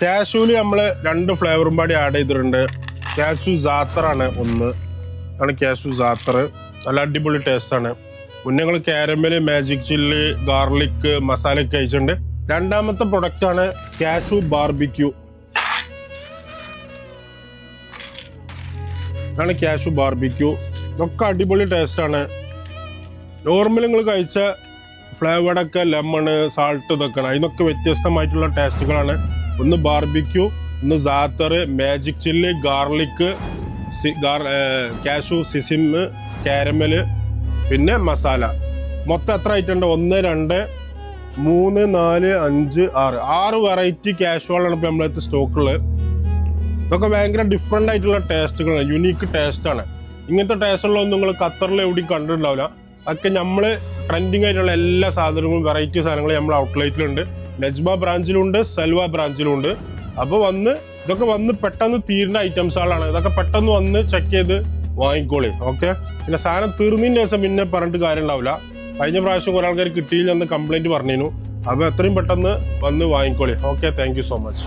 കാഷ്യൂല് നമ്മള് 2 ഫ്ലേവറും പാടി ആഡ് ചെയ്തിട്ടുണ്ട്. കാഷ്യൂ സാത്തറാണ് ഒന്ന്, ആണ് കാഷ്യൂ സാത്തർ. നല്ല അടിപൊളി ടേസ്റ്റ് ആണ്. മുന്നേ ഞങ്ങൾ caramel, magic chilli, garlic masala ഒക്കെ കഴിച്ചിട്ടുണ്ട്. രണ്ടാമത്തെ പ്രൊഡക്റ്റ് ആണ് കാഷ്യൂ ബാർബിക്യൂ. ആണ് കാഷ്യൂ ബാർബിക്യൂ. ഇതൊക്കെ അടിപൊളി ടേസ്റ്റ് ആണ്. നോർമൽ നിങ്ങൾ കഴിച്ച ഫ്ലേവേർഡൊക്കെ ലെമണ്, സാൾട്ട് ഇതൊക്കെയാണ്. അതിനൊക്കെ വ്യത്യസ്തമായിട്ടുള്ള ടേസ്റ്റുകളാണ്. ഒന്ന് ബാർബിക്യൂ, ഒന്ന് za'atar, magic chilli, garlic, cashew, sesame, caramel, പിന്നെ മസാല. മൊത്തം എത്ര ഐറ്റം ഉണ്ട്? 1, 2, 3, 4, 5, 6 വെറൈറ്റി കാഷ്യൂകളാണ് ഇപ്പൊ നമ്മളടുത്ത് സ്റ്റോക്കുള്ളത്. ഇതൊക്കെ ഭയങ്കര ഡിഫറെന്റ് ആയിട്ടുള്ള ടേസ്റ്റുകളാണ്, യുണീക്ക് ടേസ്റ്റാണ്. ഇങ്ങനത്തെ ടേസ്റ്റുകളൊന്നും നിങ്ങൾ ഖത്തറിൽ എവിടെയും കണ്ടിട്ടുണ്ടാവില്ല. അതൊക്കെ നമ്മൾ ട്രെൻഡിങ് ആയിട്ടുള്ള എല്ലാ സാധനങ്ങളും, വെറൈറ്റി സാധനങ്ങളും നമ്മൾ ഔട്ട്ലെറ്റിലുണ്ട്. നജ്മ ബ്രാഞ്ചിലുണ്ട്, സൽവ ബ്രാഞ്ചിലുണ്ട്. അപ്പോൾ ഇതൊക്കെ വന്ന് പെട്ടെന്ന് തീരുന്ന ഐറ്റംസുകളാണ്. ഇതൊക്കെ പെട്ടെന്ന് വന്ന് ചെക്ക് ചെയ്ത് വാങ്ങിക്കോളി. ഓക്കെ. പിന്നെ സാധനം തീർന്നതിന് ശേഷം പിന്നെ പറഞ്ഞിട്ട് കാര്യം ഉണ്ടാവില്ല. കഴിഞ്ഞ പ്രാവശ്യം കുറെ ആൾക്കാർ കിട്ടിയില്ലെന്ന് കംപ്ലൈന്റ് പറഞ്ഞിരുന്നു. അപ്പോൾ എത്രയും പെട്ടെന്ന് വന്ന് വാങ്ങിക്കോളി. Okay, thank you so much.